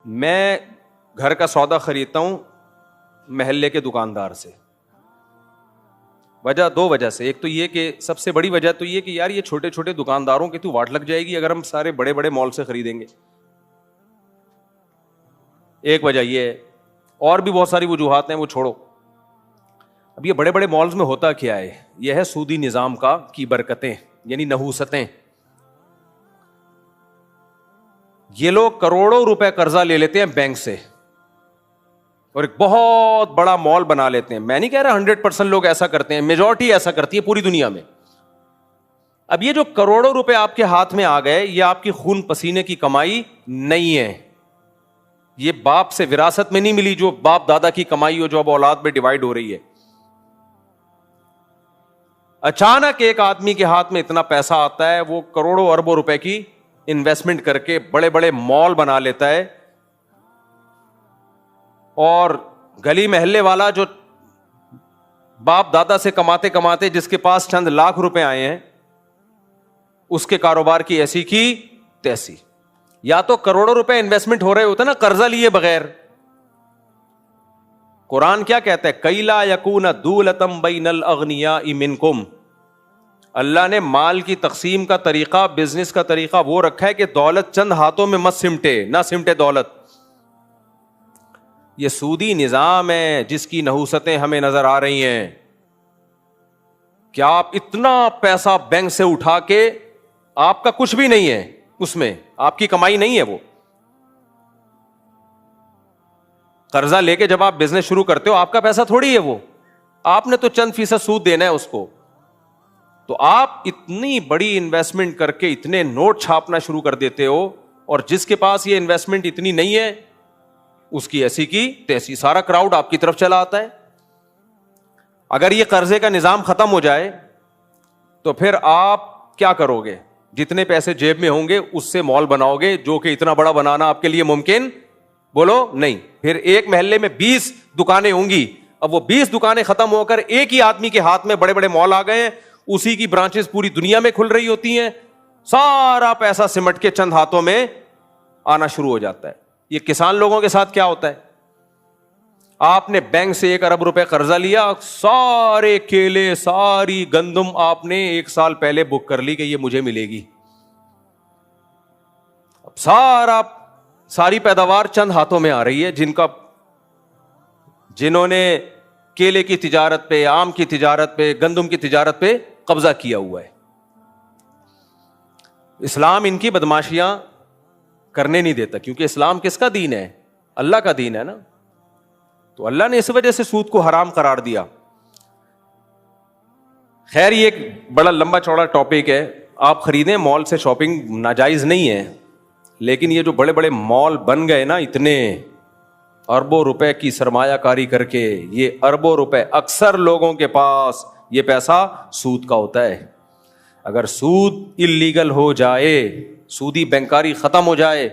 میں گھر کا سودا خریدتا ہوں محلے کے دکاندار سے. دو وجہ سے. ایک تو یہ کہ سب سے بڑی وجہ تو یہ کہ یار یہ چھوٹے چھوٹے دکانداروں کی تو واٹ لگ جائے گی اگر ہم سارے بڑے بڑے مال سے خریدیں گے. ایک وجہ یہ ہے, اور بھی بہت ساری وجوہات ہیں, وہ چھوڑو. اب یہ بڑے بڑے مالز میں ہوتا کیا ہے, یہ ہے سودی نظام کی برکتیں, یعنی نحوستیں. یہ لوگ کروڑوں روپے قرضہ لے لیتے ہیں بینک سے اور ایک بہت بڑا مال بنا لیتے ہیں. میں نہیں کہہ رہا 100% لوگ ایسا کرتے ہیں, میجورٹی ایسا کرتی ہے پوری دنیا میں. اب یہ جو کروڑوں روپے آپ کے ہاتھ میں آ گئے, یہ آپ کی خون پسینے کی کمائی نہیں ہے, یہ باپ سے وراثت میں نہیں ملی جو باپ دادا کی کمائی ہو جو اب اولاد میں ڈیوائیڈ ہو رہی ہے. اچانک ایک آدمی کے ہاتھ میں اتنا پیسہ آتا ہے, وہ کروڑوں اربوں روپے کی انویسٹمنٹ کر کے بڑے بڑے مال بنا لیتا ہے, اور گلی محلے والا جو باپ دادا سے کماتے کماتے جس کے پاس چند لاکھ روپے آئے ہیں, اس کے کاروبار کی ایسی کی تیسی. یا تو کروڑوں روپے انویسٹمنٹ ہو رہے ہوتے نا قرضہ لیے بغیر. قرآن کیا کہتا ہے, کئی لا یکون دولتم بین الاغنیاء منکم. اللہ نے مال کی تقسیم کا طریقہ, بزنس کا طریقہ وہ رکھا ہے کہ دولت چند ہاتھوں میں مت سمٹے, نہ سمٹے دولت. یہ سودی نظام ہے جس کی نحوستیں ہمیں نظر آ رہی ہیں. کیا آپ اتنا پیسہ بینک سے اٹھا کے, آپ کا کچھ بھی نہیں ہے اس میں, آپ کی کمائی نہیں ہے, وہ قرضہ لے کے جب آپ بزنس شروع کرتے ہو آپ کا پیسہ تھوڑی ہے وہ, آپ نے تو چند فیصد سود دینا ہے اس کو. تو آپ اتنی بڑی انویسٹمنٹ کر کے اتنے نوٹ چھاپنا شروع کر دیتے ہو, اور جس کے پاس یہ انویسٹمنٹ اتنی نہیں ہے اس کی ایسی کی تیسی, سارا کراؤڈ آپ کی طرف چلا آتا ہے. اگر یہ قرضے کا نظام ختم ہو جائے تو پھر آپ کیا کرو گے؟ جتنے پیسے جیب میں ہوں گے اس سے مال بناؤ گے, جو کہ اتنا بڑا بنانا آپ کے لیے ممکن بولو نہیں. پھر ایک محلے میں 20 دکانیں ہوں گی, اب وہ 20 دکانیں ختم ہو کر ایک ہی آدمی کے ہاتھ میں بڑے بڑے مال آ گئے ہیں, اسی کی برانچز پوری دنیا میں کھل رہی ہوتی ہیں, سارا پیسہ سمٹ کے چند ہاتھوں میں آنا شروع ہو جاتا ہے. یہ کسان لوگوں کے ساتھ کیا ہوتا ہے؟ آپ نے بینک سے 1 ارب روپے قرضہ لیا, سارے کیلے ساری گندم آپ نے 1 سال پہلے بک کر لی کہ یہ مجھے ملے گی. اب ساری پیداوار چند ہاتھوں میں آ رہی ہے. جنہوں نے کیلے کی تجارت پہ, آم کی تجارت پہ, گندم کی تجارت پہ قبضہ کیا ہوا ہے. اسلام ان کی بدماشیاں کرنے نہیں دیتا, کیونکہ اسلام کس کا دین ہے؟ اللہ کا دین ہے نا. تو اللہ نے اس وجہ سے سود کو حرام قرار دیا. خیر یہ ایک بڑا لمبا چوڑا ٹاپک ہے. آپ خریدیں مال سے, شاپنگ ناجائز نہیں ہے, لیکن یہ جو بڑے بڑے مال بن گئے نا اتنے اربوں روپے کی سرمایہ کاری کر کے, یہ اربوں روپے اکثر لوگوں کے پاس یہ پیسہ سود کا ہوتا ہے. اگر سود اللیگل ہو جائے, سودی بینکاری ختم ہو جائے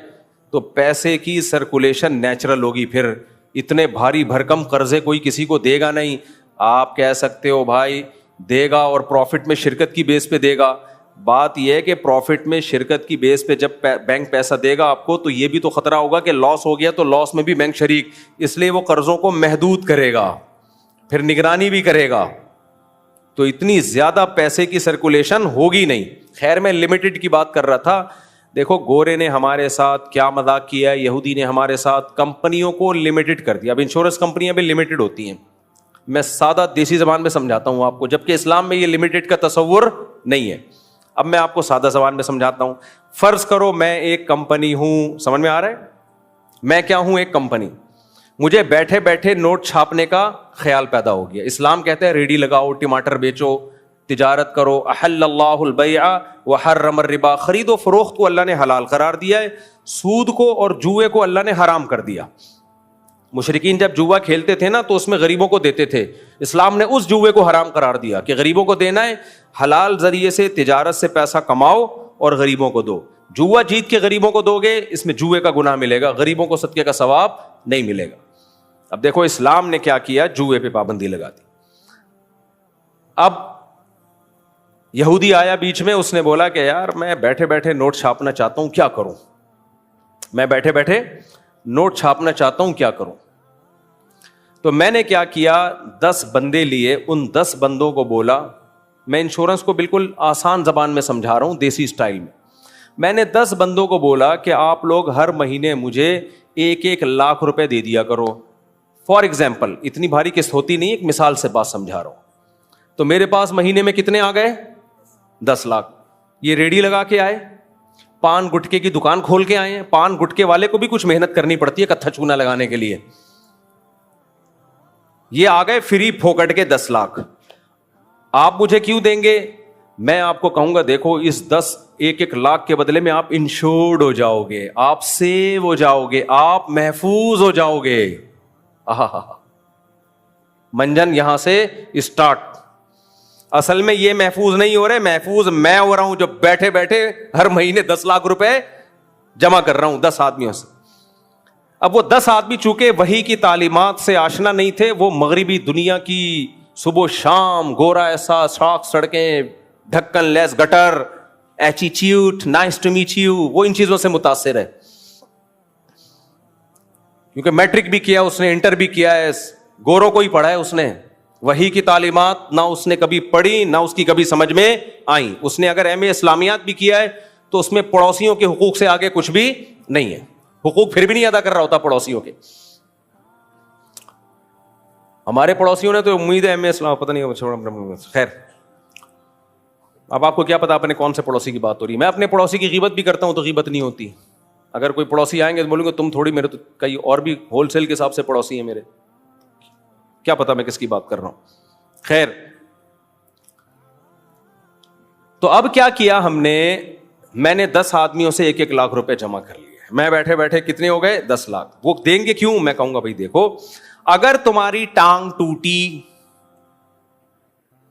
تو پیسے کی سرکولیشن نیچرل ہوگی. پھر اتنے بھاری بھرکم قرضے کوئی کسی کو دے گا نہیں. آپ کہہ سکتے ہو بھائی دے گا اور پروفٹ میں شرکت کی بیس پہ دے گا. بات یہ ہے کہ پروفٹ میں شرکت کی بیس پہ جب بینک پیسہ دے گا آپ کو, تو یہ بھی تو خطرہ ہوگا کہ لاس ہو گیا تو لاس میں بھی بینک شریک, اس لیے وہ قرضوں کو محدود کرے گا, پھر نگرانی بھی کرے گا. تو اتنی زیادہ پیسے کی سرکولیشن ہوگی نہیں. خیر میں لمیٹڈ کی بات کر رہا تھا. دیکھو گورے نے ہمارے ساتھ کیا مذاق کیا ہے, یہودی نے ہمارے ساتھ کمپنیوں کو لمیٹڈ کر دیا. اب انشورنس کمپنیاں بھی لمیٹڈ ہوتی ہیں. میں سادہ دیسی زبان میں سمجھاتا ہوں آپ کو, جبکہ اسلام میں یہ لمیٹڈ کا تصور نہیں ہے. اب میں آپ کو سادہ زبان میں سمجھاتا ہوں. فرض کرو میں ایک کمپنی ہوں, سمجھ میں آ رہا ہے؟ میں کیا ہوں؟ ایک کمپنی. مجھے بیٹھے بیٹھے نوٹ چھاپنے کا خیال پیدا ہو گیا. اسلام کہتے ہیں ریڑھی لگاؤ, ٹماٹر بیچو, تجارت کرو. احل اللہ البیع وحرم الربا, خرید و فروخت کو اللہ نے حلال قرار دیا ہے, سود کو اور جوئے کو اللہ نے حرام کر دیا. مشرکین جب جوا کھیلتے تھے نا تو اس میں غریبوں کو دیتے تھے. اسلام نے اس جوئے کو حرام قرار دیا کہ غریبوں کو دینا ہے, حلال ذریعے سے تجارت سے پیسہ کماؤ اور غریبوں کو دو. جوا جیت کے غریبوں کو دو گے, اس میں جوئے کا گناہ ملے گا, غریبوں کو صدقے کا ثواب نہیں ملے گا. اب دیکھو اسلام نے کیا کیا, جوئے پہ پابندی لگا دی. اب یہودی آیا بیچ میں, اس نے بولا کہ یار میں بیٹھے بیٹھے نوٹ چھاپنا چاہتا ہوں, کیا کروں؟ میں بیٹھے بیٹھے نوٹ چھاپنا چاہتا ہوں, کیا کروں؟ تو میں نے کیا کیا, 10 بندے لیے, ان 10 بندوں کو بولا, میں انشورنس کو بالکل آسان زبان میں سمجھا رہا ہوں, دیسی سٹائل میں نے 10 بندوں کو بولا کہ آپ لوگ ہر مہینے مجھے 1 لاکھ روپے دے دیا کرو. فار ایگزامپل, اتنی بھاری قسط ہوتی نہیں, ایک مثال سے بات سمجھا رہا ہوں. تو میرے پاس مہینے میں کتنے آ گئے؟ 10 لاکھ. یہ ریڈی لگا کے آئے, پان گٹکے کی دکان کھول کے آئے ہیں. پان گٹکے والے کو بھی کچھ محنت کرنی پڑتی ہے کتھا چونا لگانے کے لیے. یہ آ گئے فری پھوکٹ کے 10 لاکھ. آپ مجھے کیوں دیں گے؟ میں آپ کو کہوں گا دیکھو اس 1 لاکھ کے بدلے میں آپ انشورڈ ہو جاؤ گے, آپ سیو ہو جاؤ گے, آپ محفوظ ہو جاؤ گے. منجن یہاں سے اسٹارٹ. اصل میں یہ محفوظ نہیں ہو رہے, محفوظ میں ہو رہا ہوں جو بیٹھے بیٹھے ہر مہینے 10 لاکھ روپے جمع کر رہا ہوں 10 آدمیوں سے. اب وہ 10 آدمی چونکہ وحی کی تعلیمات سے آشنا نہیں تھے, وہ مغربی دنیا کی صبح و شام گورا ایسا, شاخ سڑکیں, ڈھکن less gutter, attitude, nice to meet you, وہ ان چیزوں سے متاثر ہے. کیونکہ میٹرک بھی کیا اس نے, انٹر بھی کیا ہے, گوروں کو ہی پڑھا ہے اس نے. وحی کی تعلیمات نہ اس نے کبھی پڑھی, نہ اس کی کبھی سمجھ میں آئی. اس نے اگر ایم اے اسلامیات بھی کیا ہے تو اس میں پڑوسیوں کے حقوق سے آگے کچھ بھی نہیں ہے. حقوق پھر بھی نہیں ادا کر رہا ہوتا پڑوسیوں کے. ہمارے پڑوسیوں نے تو امید ہے ایم اے اسلام, پتہ نہیں, خیر اب آپ کو کیا پتا اپنے کون سے پڑوسی کی بات ہو رہی ہے. میں اپنے پڑوسی کی غیبت بھی کرتا ہوں تو غیبت نہیں ہوتی. اگر کوئی پڑوسی آئیں گے تو بولوں گے تم تھوڑی, میرے تو کئی اور بھی ہول سیل کے حساب سے پڑوسی ہیں میرے, کیا پتا میں کس کی بات کر رہا ہوں. خیر, تو اب کیا کیا ہم نے, میں نے 10 آدمیوں سے 1 لاکھ روپے جمع کر لیے. میں بیٹھے بیٹھے کتنے ہو گئے؟ 10 لاکھ. وہ دیں گے کیوں؟ میں کہوں گا بھائی دیکھو, اگر تمہاری ٹانگ ٹوٹی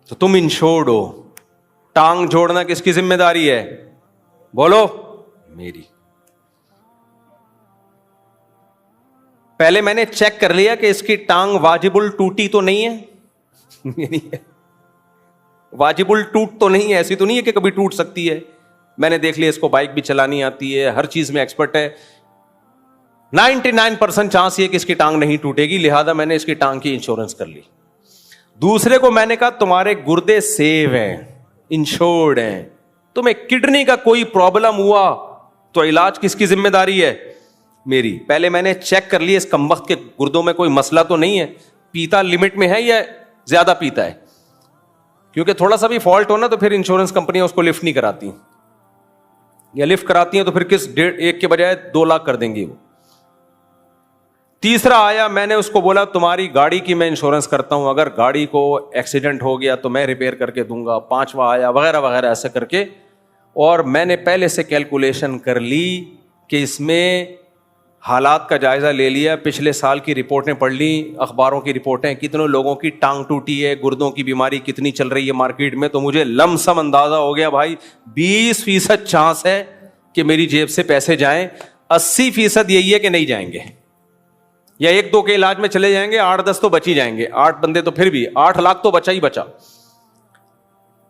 تو تم انشورڈ ہو. ٹانگ جوڑنا کس کی ذمہ داری ہے؟ بولو, میری. پہلے میں نے چیک کر لیا کہ اس کی ٹانگ واجب الٹوٹی تو نہیں ہے, واجب الٹوٹ تو نہیں ہے, ایسی تو نہیں ہے کہ کبھی ٹوٹ سکتی ہے. میں نے دیکھ لیا اس کو بائک بھی چلانی آتی ہے, ہر چیز میں ایکسپرٹ ہے, 99% چانس یہ کہ اس کی ٹانگ نہیں ٹوٹے گی, لہذا میں نے اس کی ٹانگ کی انشورنس کر لی. دوسرے کو میں نے کہا تمہارے گردے سیو ہیں, انشورڈ ہیں, تمہیں کڈنی کا کوئی پرابلم ہوا تو علاج کس کی ذمہ داری ہے؟ میری. پہلے میں نے چیک کر لیا اس کمبخت کے گردوں میں کوئی مسئلہ تو نہیں ہے, پیتا لمٹ میں ہے یا زیادہ پیتا ہے, کیونکہ تھوڑا سا بھی فالٹ ہونا تو پھر انشورنس کمپنیاں اس کو لفٹ نہیں کراتی, یا لفٹ کراتی ہیں تو پھر کس 1 کے بجائے 2 لاکھ کر دیں گی وہ. تیسرا آیا, میں نے اس کو بولا تمہاری گاڑی کی میں انشورنس کرتا ہوں, اگر گاڑی کو ایکسیڈنٹ ہو گیا تو میں ریپیئر کر کے دوں گا. 5واں آیا, وغیرہ وغیرہ ایسے کر کے. اور میں نے پہلے سے کیلکولیشن کر لی کہ اس میں حالات کا جائزہ لے لیا, پچھلے سال کی رپورٹیں پڑھ لی, اخباروں کی رپورٹیں, کتنے لوگوں کی ٹانگ ٹوٹی ہے, گردوں کی بیماری کتنی چل رہی ہے مارکیٹ میں, تو مجھے لم سم اندازہ ہو گیا بھائی 20% چانس ہے کہ میری جیب سے پیسے جائیں, 80% یہی ہے کہ نہیں جائیں گے, یا 1-2 کے علاج میں چلے جائیں گے, 8-10 تو بچ ہی جائیں گے. 8 بندے تو پھر بھی 8 لاکھ تو بچا ہی بچا.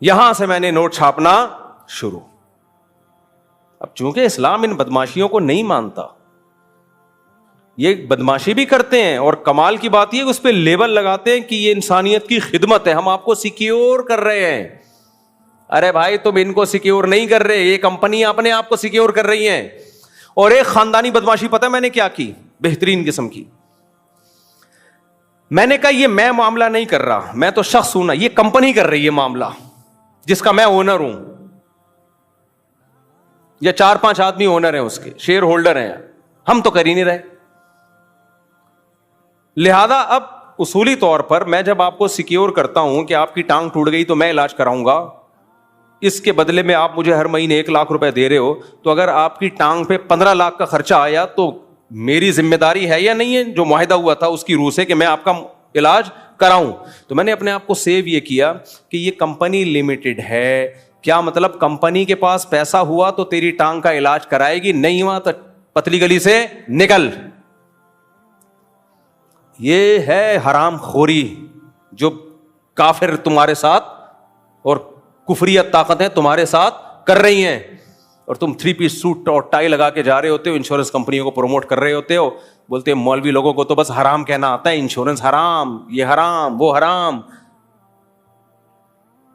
یہاں سے میں نے نوٹ چھاپنا شروع. اب چونکہ اسلام ان بدماشیوں کو نہیں مانتا, یہ بدماشی بھی کرتے ہیں, اور کمال کی بات یہ کہ اس پہ لیبل لگاتے ہیں کہ یہ انسانیت کی خدمت ہے, ہم آپ کو سیکیور کر رہے ہیں. ارے بھائی تم ان کو سیکیور نہیں کر رہے, یہ کمپنی اپنے آپ کو سیکیور کر رہی ہیں. اور ایک خاندانی بدماشی پتہ ہے میں نے کیا کی, بہترین قسم کی. میں نے کہا یہ میں معاملہ نہیں کر رہا, میں تو شخص ہوں نا, یہ کمپنی کر رہی ہے معاملہ جس کا میں اونر ہوں, یا 4-5 آدمی اونر ہیں, اس کے شیئر ہولڈر ہیں, ہم تو کر ہی نہیں رہے. لہذا اب اصولی طور پر میں جب آپ کو سیکیور کرتا ہوں کہ آپ کی ٹانگ ٹوٹ گئی تو میں علاج کراؤں گا, اس کے بدلے میں آپ مجھے ہر مہینے 1 لاکھ روپے دے رہے ہو, تو اگر آپ کی ٹانگ پہ 15 لاکھ کا خرچہ آیا تو میری ذمہ داری ہے یا نہیں ہے, جو معاہدہ ہوا تھا اس کی روح سے, کہ میں آپ کا علاج کراؤں. تو میں نے اپنے آپ کو سیو یہ کیا کہ یہ کمپنی لمیٹڈ ہے. کیا مطلب؟ کمپنی کے پاس پیسہ ہوا تو تیری ٹانگ کا علاج کرائے گی, نہیں ہوا تو پتلی گلی سے نکل. یہ ہے حرام خوری جو کافر تمہارے ساتھ اور کفریت طاقتیں تمہارے ساتھ کر رہی ہیں. اور تم 3 پیس سوٹ اور ٹائی لگا کے جا رہے ہوتے ہو, انشورنس کمپنیوں کو پروموٹ کر رہے ہوتے ہو, بولتے ہیں مولوی لوگوں کو تو بس حرام کہنا آتا ہے, انشورنس حرام, یہ حرام, وہ حرام.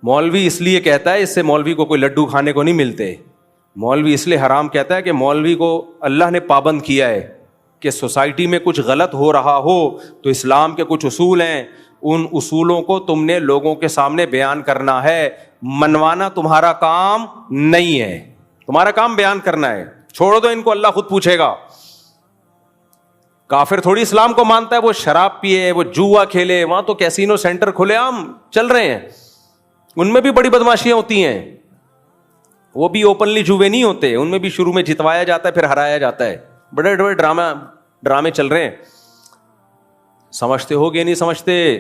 مولوی اس لیے کہتا ہے, اس سے مولوی کو کوئی لڈو کھانے کو نہیں ملتے. مولوی اس لیے حرام کہتا ہے کہ مولوی کو اللہ نے پابند کیا ہے کہ سوسائٹی میں کچھ غلط ہو رہا ہو تو اسلام کے کچھ اصول ہیں, ان اصولوں کو تم نے لوگوں کے سامنے بیان کرنا ہے. منوانا تمہارا کام نہیں ہے, تمہارا کام بیان کرنا ہے. چھوڑ دو ان کو, اللہ خود پوچھے گا. کافر تھوڑی اسلام کو مانتا ہے, وہ شراب پیے, وہ جوا کھیلے, وہاں تو کیسینو سینٹر کھلے عام چل رہے ہیں, ان میں بھی بڑی بدماشیاں ہوتی ہیں. وہ بھی اوپنلی جوے نہیں ہوتے, ان میں بھی شروع میں جتوایا جاتا ہے پھر ہرایا جاتا ہے. بڑے بڑے ڈرامے چل رہے ہیں. سمجھتے ہو گے نہیں سمجھتے؟